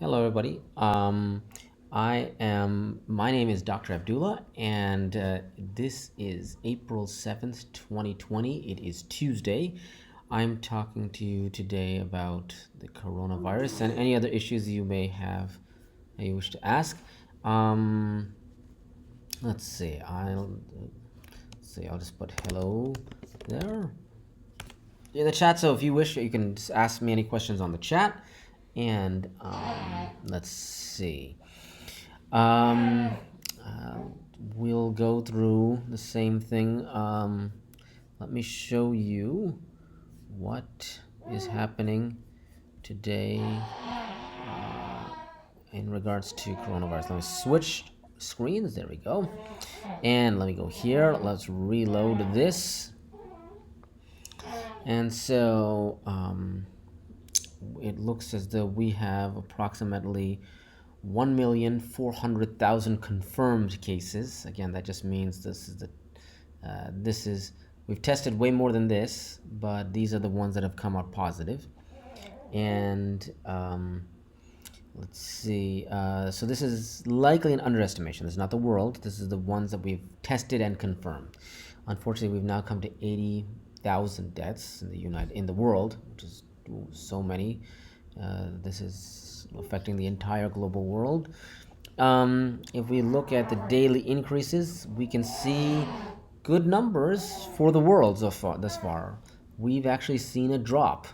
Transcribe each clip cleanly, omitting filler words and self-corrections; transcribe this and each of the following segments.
Hello, everybody. My name is Dr. Abdullah, and this is April 7th, 2020. It is Tuesday. I'm talking to you today about the coronavirus and any other issues you may have that you wish to ask. Um, let's see. I'll just put hello there in the chat. So if you wish, you can just ask me any questions on the chat. And let's see. Um, uh, we'll go through the same thing. Let me show you what is happening today in regards to coronavirus. Let me switch screens. There we go. And let me go here. Let's reload this. And so it looks as though we have approximately 1,400,000 confirmed cases. Again, that just means this is we've tested way more than this, but these are the ones that have come out positive. And let's see. So this is likely an underestimation. This is not the world. This is the ones that we've tested and confirmed. Unfortunately, we've now come to 80,000 deaths in the world, which is so many. This is affecting the entire global world. If we look at the daily increases, we can see good numbers for the world thus far. We've actually seen a drop.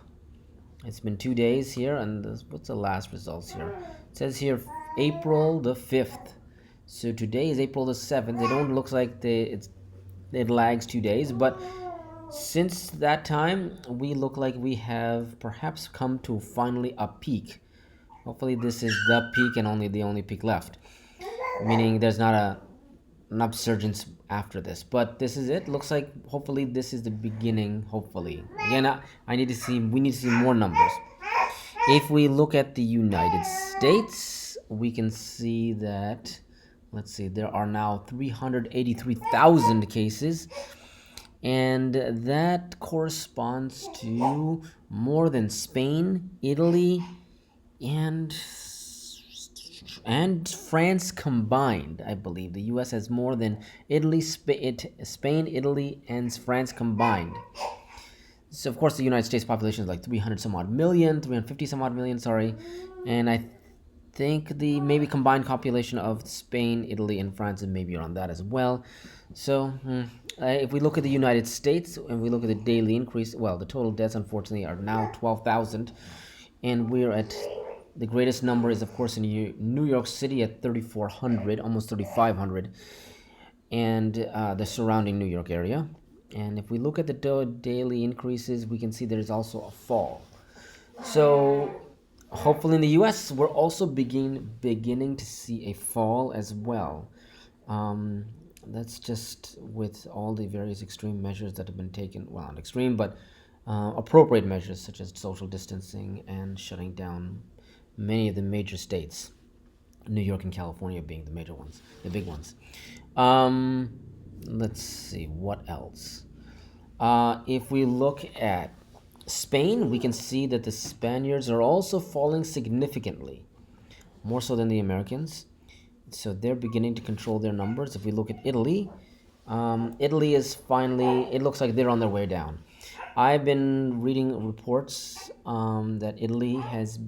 It's been 2 days here, and what's the last results here? It says here April the 5th. So today is April the 7th. It don't look like it lags 2 days, but since that time, we look like we have perhaps come to finally a peak. Hopefully, this is the peak and only the only peak left, meaning there's not an upsurgence after this. But this is it. Looks like hopefully this is the beginning. Hopefully, again, I need to see. We need to see more numbers. If we look at the United States, we can see that. Let's see. There are now 383,000 cases, and that corresponds to more than Spain, Italy, and France combined. I believe the U.S. has more than Spain, Italy, and France combined. So of course the United States population is like 300 some odd million, 350 some odd million, sorry, and I think the maybe combined population of Spain, Italy, and France is maybe around that as well. So if we look at the United States and we look at the daily increase, well, the total deaths unfortunately are now 12,000, and we're at the greatest number is of course in New York City at 3,400, almost 3,500, and the surrounding New York area. And if we look at the daily increases, we can see there's also a fall. So hopefully in the US, we're also beginning to see a fall as well. That's just with all the various extreme measures that have been taken. Well, not extreme, but appropriate measures such as social distancing and shutting down many of the major states. New York and California being the major ones, the big ones. Let's see, what else? If we look at Spain, we can see that the Spaniards are also falling significantly, more so than the Americans. So they're beginning to control their numbers. If we look at Italy, Italy is finally, it looks like they're on their way down. I've been reading reports that Italy has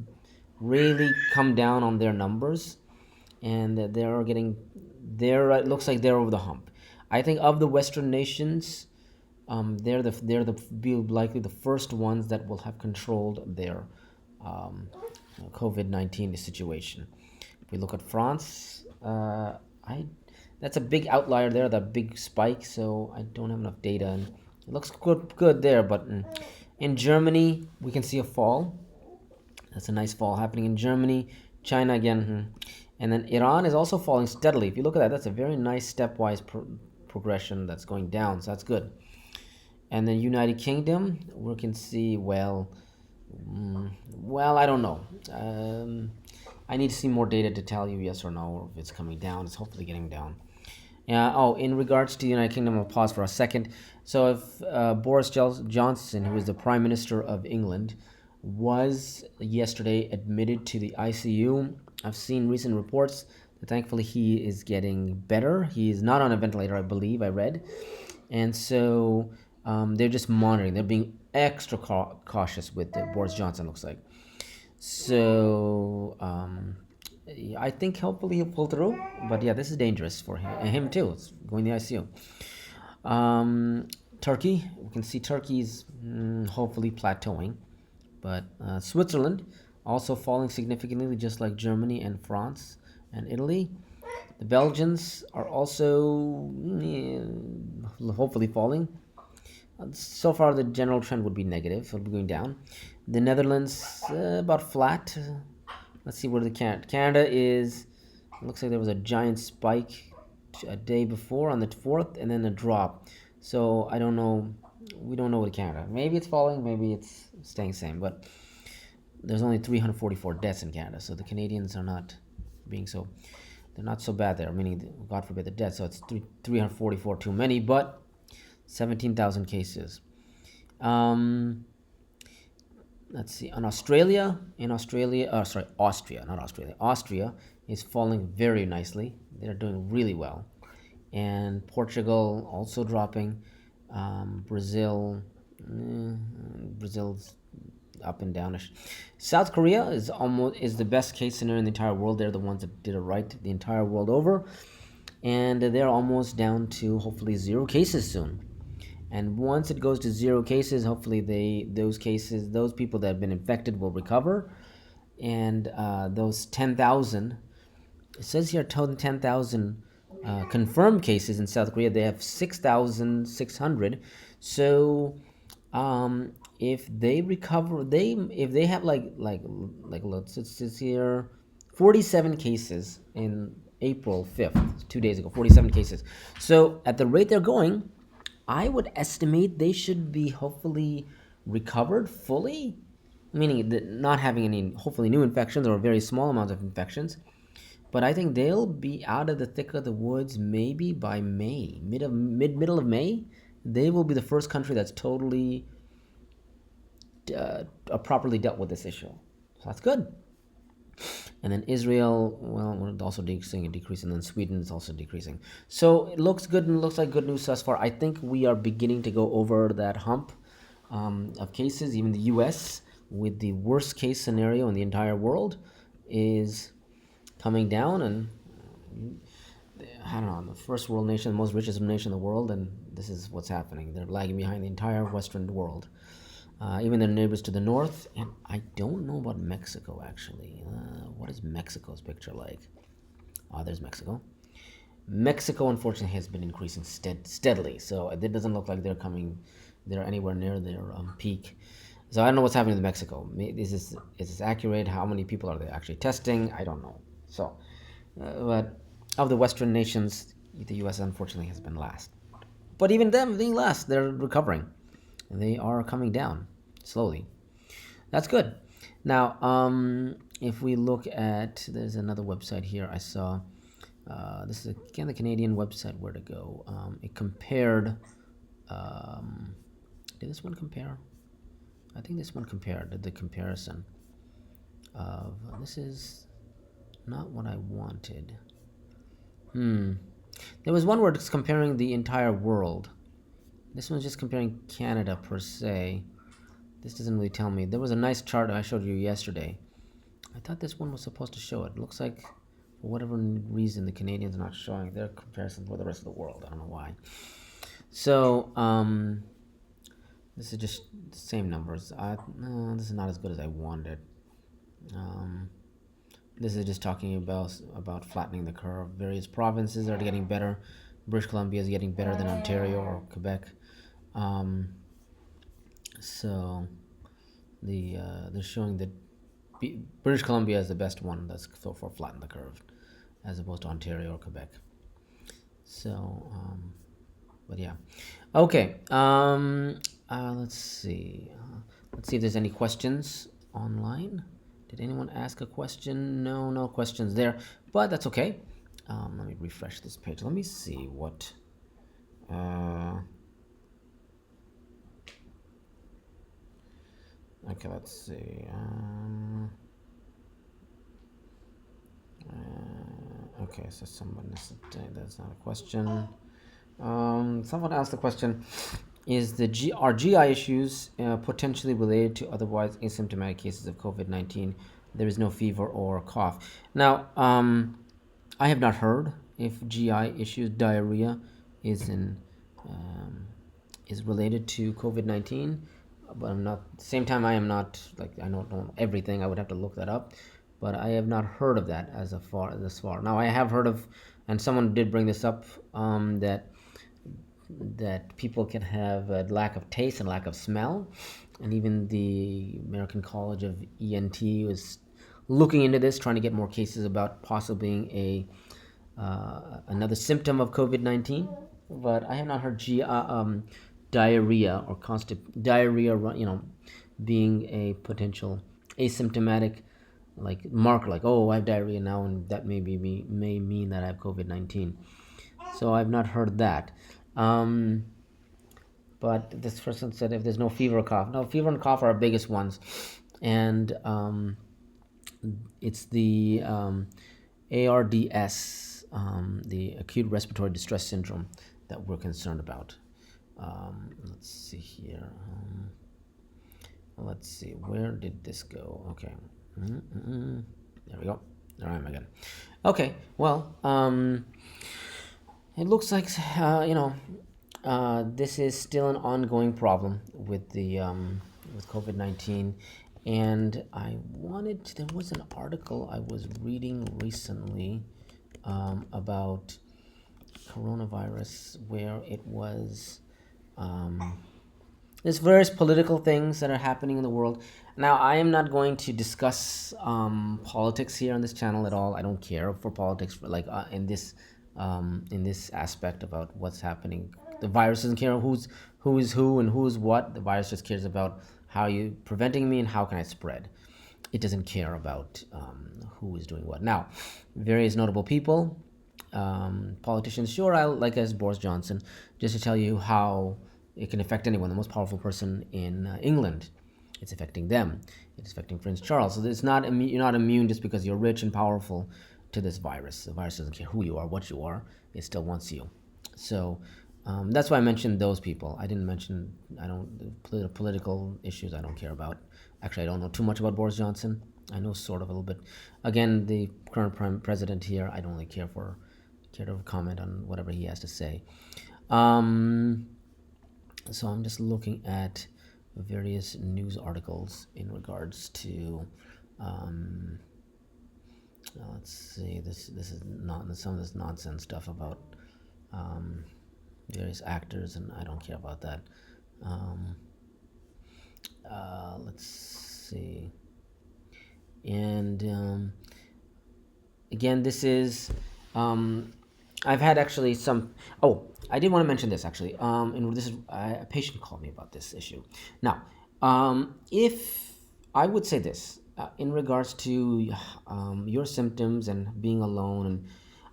really come down on their numbers, and that it looks like they're over the hump. I think of the Western nations, they're be likely the first ones that will have controlled their COVID-19 situation. If we look at France, I that's a big outlier there, that big spike. So I don't have enough data, and it looks good there. But in Germany, we can see a fall. That's a nice fall happening in Germany. China again, and then Iran is also falling steadily. If you look at that, that's a very nice stepwise progression that's going down. So that's good. And then United Kingdom, we can see, well, I don't know. I need to see more data to tell you yes or no if it's coming down. It's hopefully getting down. In regards to the United Kingdom, I'll pause for a second. So if Boris Johnson, who is the Prime Minister of England, was yesterday admitted to the ICU. I've seen recent reports that thankfully he is getting better. He is not on a ventilator, I believe, I read. And so they're just monitoring. They're being extra cautious with Boris Johnson, looks like. So I think hopefully he'll pull through. But yeah, this is dangerous for him, and him too. It's going to the ICU. Turkey, we can see Turkey's hopefully plateauing. But Switzerland also falling significantly, just like Germany and France and Italy. The Belgians are also hopefully falling. So far, the general trend would be negative. It'll be going down. The Netherlands about flat. Let's see where the Canada is. Looks like there was a giant spike a day before on the 4th, and then a drop. So I don't know. We don't know with Canada. Maybe it's falling. Maybe it's staying same. But there's only 344 deaths in Canada, so the Canadians are not being so. They're not so bad there. Meaning, God forbid the death. So it's 344 too many, but 17,000 cases. Let's see. Austria, Austria, not Australia. Austria is falling very nicely. They're doing really well. And Portugal also dropping. Brazil's up and downish. South Korea is the best case scenario in the entire world. They're the ones that did it right the entire world over. And they're almost down to hopefully 0 cases soon. And once it goes to 0 cases, hopefully those people that have been infected will recover. And those 10,000, it says here 10,000 confirmed cases in South Korea. They have 6,600. So if they recover, if they have like let's see here, 47 cases in April 5th, 2 days ago, 47 cases. So at the rate they're going, I would estimate they should be hopefully recovered fully, meaning not having any hopefully new infections or very small amounts of infections. But I think they'll be out of the thick of the woods maybe by May, middle of May. They will be the first country that's totally properly dealt with this issue. So that's good. And then Israel, well, we're also seeing a decrease, and then Sweden is also decreasing. So it looks good and looks like good news thus far. I think we are beginning to go over that hump of cases. Even the U.S., with the worst case scenario in the entire world, is coming down, and I don't know, the first world nation, the most richest nation in the world, and this is what's happening. They're lagging behind the entire Western world. Even their neighbors to the north, and I don't know about Mexico actually. What is Mexico's picture like? There's Mexico. Mexico, unfortunately, has been increasing steadily, so it doesn't look like they're anywhere near their peak. So I don't know what's happening in Mexico. Is this accurate? How many people are they actually testing? I don't know. So, but of the Western nations, the U.S. unfortunately has been last. But even them being last, they're recovering. They are coming down slowly. That's good. Now, if we look at, there's another website here I saw. This is again the Canadian website. Where to go? It compared. Did this one compare? I think this one compared the comparison of. This is not what I wanted. There was one where it's comparing the entire world. This one's just comparing Canada per se. This doesn't really tell me. There was a nice chart I showed you yesterday. I thought this one was supposed to show it. It looks like, for whatever reason, the Canadians are not showing their comparison with the rest of the world. I don't know why. So, this is just the same numbers. This is not as good as I wanted. This is just talking about flattening the curve. Various provinces are getting better. British Columbia is getting better than Ontario or Quebec. So they're showing that British Columbia is the best one that's so far flattened the curve, as opposed to Ontario or Quebec. So, but yeah, okay. Let's see. Let's see if there's any questions online. Did anyone ask a question? No questions there, but that's okay. Let me refresh this page. Let me see what. I Okay, let's see. Okay, so that's not a question. Someone asked the question: are GI issues potentially related to otherwise asymptomatic cases of COVID-19? There is no fever or cough. Now, I have not heard if GI issues, diarrhea, is in um, is related to COVID-19, but I'm not. At the same time, I am not like I don't know everything. I would have to look that up, but I have not heard of that as far this far. Now, I have heard of, and someone did bring this up, that people can have a lack of taste and lack of smell, and even the American College of ENT was looking into this, trying to get more cases about possibly being another symptom of COVID-19. But I have not heard diarrhea or diarrhea, being a potential asymptomatic like marker, like, oh, I have diarrhea now, and that may mean that I have COVID-19. So I've not heard that. Um, but this person said if there's no fever or cough. No, fever and cough are our biggest ones. And it's the ARDS, the acute respiratory distress syndrome, that we're concerned about. Let's see here. Let's see, where did this go? Okay. There we go. There I am again. Okay, well, it looks like this is still an ongoing problem with the with COVID-19, and there was an article I was reading recently about coronavirus where it was there's various political things that are happening in the world. Now, I am not going to discuss politics here on this channel at all. I don't care for politics, in this aspect about what's happening. The virus doesn't care who is who and who is what. The virus just cares about how you preventing me and how can I spread. It doesn't care about who is doing what. Now, various notable people, politicians, sure, like as Boris Johnson, just to tell you how it can affect anyone. The most powerful person in England, it's affecting them. It's affecting Prince Charles. So it's not you're not immune just because you're rich and powerful to this virus. The virus doesn't care who you are, what you are. It still wants you. So that's why I mentioned those people. I didn't mention political issues. I don't care about. Actually, I don't know too much about Boris Johnson. I know sort of a little bit. Again, the current prime president here, I don't really care to comment on whatever he has to say. So I'm just looking at various news articles in regards to let's see, this is not some of this nonsense stuff about various actors, and I don't care about that. Let's see, and again, this is I've had actually some. Oh, I did want to mention this actually. And this is a patient called me about this issue. Now, if I would say this in regards to your symptoms and being alone, and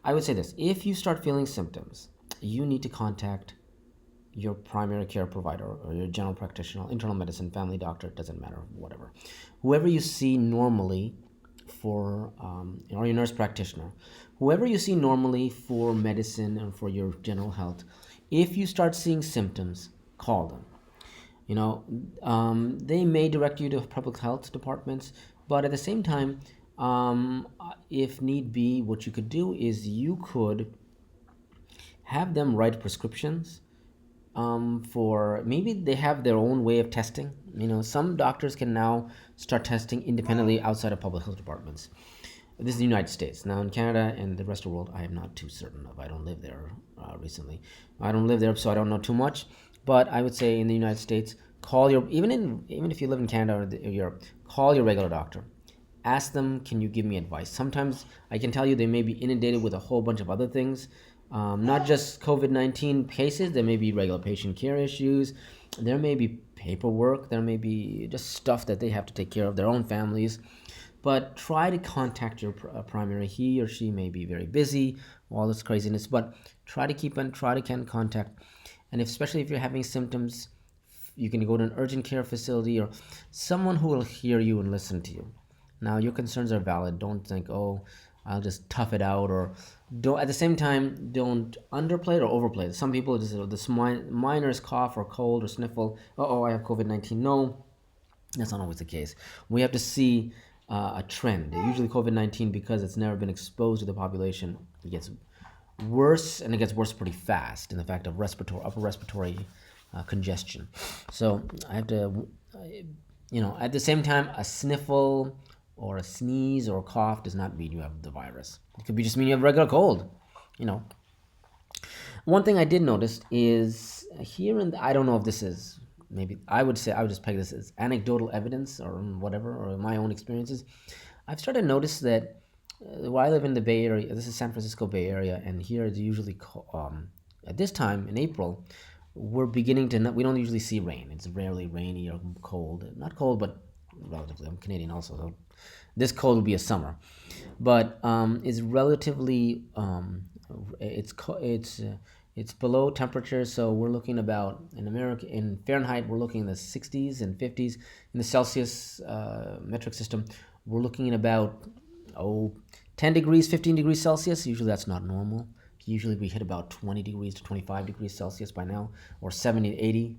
I would say this: if you start feeling symptoms, you need to contact your primary care provider or your general practitioner, internal medicine, family doctor. It doesn't matter, whatever, whoever you see normally for, or your nurse practitioner, whoever you see normally for medicine and for your general health. If you start seeing symptoms, call them. They may direct you to public health departments, but at the same time, if need be, what you could do is you could have them write prescriptions for, maybe they have their own way of testing. Some doctors can now start testing independently outside of public health departments. This is the United States. Now, in Canada and the rest of the world, I am not too certain of. I don't live there recently. I don't live there, so I don't know too much. But I would say in the United States, even if you live in Canada or Europe, call your regular doctor. Ask them, can you give me advice? Sometimes I can tell you they may be inundated with a whole bunch of other things. Not just COVID-19 cases. There may be regular patient care issues. There may be paperwork. There may be just stuff that they have to take care of, their own families. But try to contact your primary. He or she may be very busy, all this craziness, but try to contact. And especially if you're having symptoms, you can go to an urgent care facility or someone who will hear you and listen to you. Now, your concerns are valid. Don't think, oh, I'll just tough it out, or don't. At the same time, don't underplay it or overplay it. Some people just this minor cough or cold or sniffle. Oh, I have COVID-19. No, that's not always the case. We have to see a trend. Usually, COVID-19, because it's never been exposed to the population, it gets worse, and it gets worse pretty fast in the fact of upper respiratory congestion. So I have to, at the same time, a sniffle or a sneeze or a cough does not mean you have the virus. It could be just mean you have a regular cold. You know, one thing I did notice is here in I don't know if this is, maybe I would say I would just peg this as anecdotal evidence or whatever, or my own experiences. I've started to notice that where I live in the Bay Area, this is San Francisco Bay Area, and here it's usually at this time in April, we're beginning to we don't usually see rain. It's rarely rainy or cold. Not cold, but relatively. I'm Canadian also, so this cold will be a summer, but it's relatively it's below temperature. So we're looking about in America, in Fahrenheit, we're looking in the 60s and 50s. In the Celsius metric system, we're looking at about 10 degrees, 15 degrees Celsius. Usually that's not normal. Usually we hit about 20 degrees to 25 degrees Celsius by now, or 70 to 80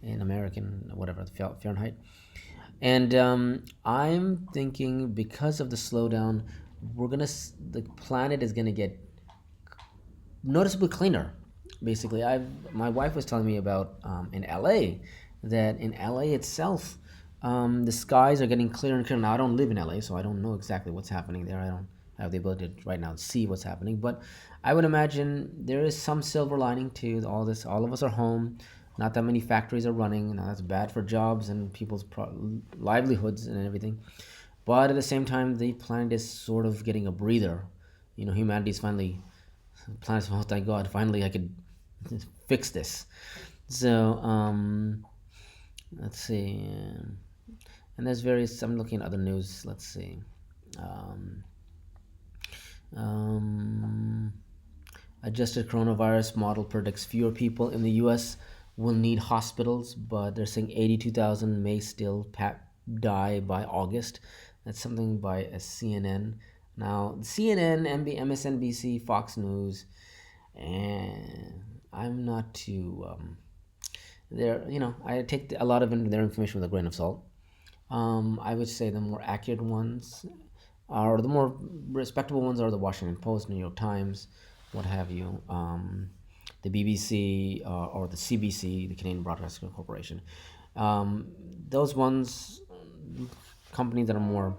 in American, whatever, Fahrenheit. And I'm thinking because of the slowdown, the planet is gonna get noticeably cleaner. Basically, my wife was telling me about in LA, that in LA itself, the skies are getting clearer and clearer. Now I don't live in LA, so I don't know exactly what's happening there. I don't have the ability to right now see what's happening, but I would imagine there is some silver lining to all this. All of us are home. Not that many factories are running. Now that's bad for jobs and people's livelihoods and everything. But at the same time, the planet is sort of getting a breather. Humanity's finally, the planet's, oh thank God, finally I could fix this. So let's see. And there's I'm looking at other news. Let's see. Adjusted coronavirus model predicts fewer people in the U.S. will need hospitals, but they're saying 82,000 may still die by August. That's something by a CNN. Now, CNN, MSNBC, Fox News, and I'm not too. I take a lot of their information with a grain of salt. I would say the more accurate ones are the more respectable ones are the Washington Post, New York Times, what have you, the BBC or the CBC, the Canadian Broadcasting Corporation. Those ones, companies that are more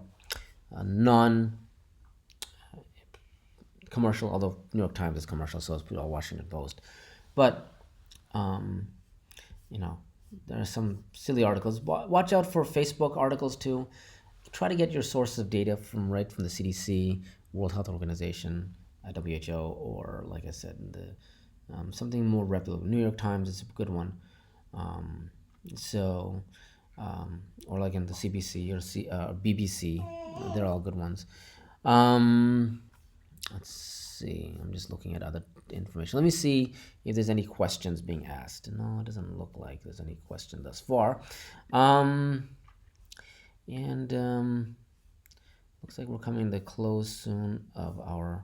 non-commercial, although New York Times is commercial, so is Washington Post. But there are some silly articles. Watch out for Facebook articles too. Try to get your sources of data from the CDC, World Health Organization, WHO, or like I said, something more reputable. New York Times is a good one. Or like in the CBC or BBC, they're all good ones. Let's see. I'm just looking at other information. Let me see if there's any questions being asked. No, it doesn't look like there's any question thus far. Looks like we're coming to close soon of our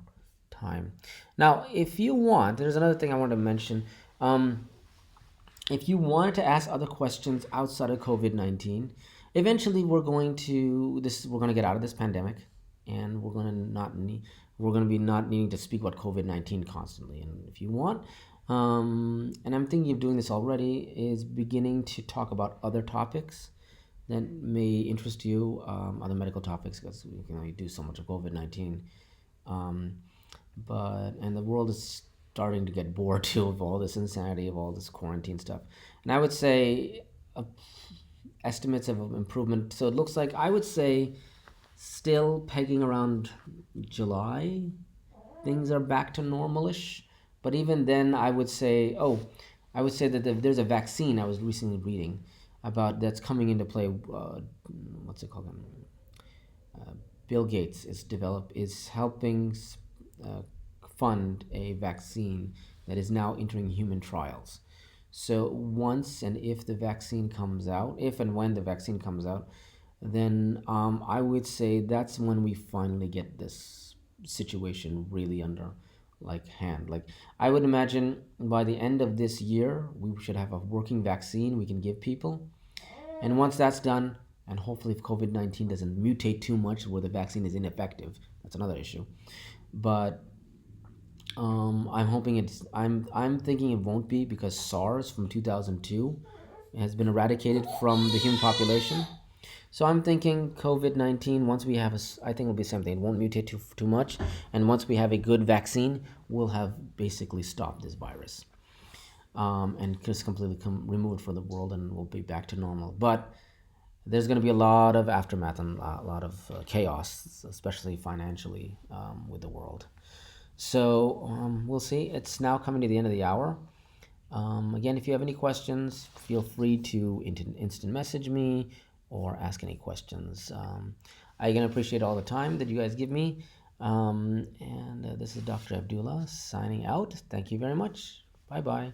time. Now, if you want, there's another thing I want to mention. If you wanted to ask other questions outside of COVID-19, eventually we're going to get out of this pandemic, and we're going to be not needing to speak about COVID-19 constantly. And if you want, and I'm thinking of doing this already, is beginning to talk about other topics that may interest you, other medical topics, because we can only do so much of COVID-19. And the world is starting to get bored too of all this insanity, of all this quarantine stuff. And I would say estimates of improvement. So it looks like, I would say, still pegging around July, things are back to normalish. But even then, I would say that if there's a vaccine I was recently reading about that's coming into play. What's it called? Bill Gates is helping fund a vaccine that is now entering human trials. So once and if the vaccine comes out, if and when the vaccine comes out, then I would say that's when we finally get this situation really under like hand. Like I would imagine by the end of this year, we should have a working vaccine we can give people. And once that's done, and hopefully if COVID-19 doesn't mutate too much where the vaccine is ineffective, that's another issue. But I'm hoping it's. I'm thinking it won't be because SARS from 2002 has been eradicated from the human population. So I'm thinking COVID-19. Once we have I think it'll be something. It won't mutate too much, and once we have a good vaccine, we'll have basically stopped this virus, and just completely removed from the world, and we'll be back to normal. But there's going to be a lot of aftermath and a lot of chaos, especially financially, with the world. So we'll see. It's now coming to the end of the hour. Again, if you have any questions, feel free to instant message me or ask any questions. I can appreciate all the time that you guys give me. And this is Dr. Abdullah signing out. Thank you very much. Bye bye.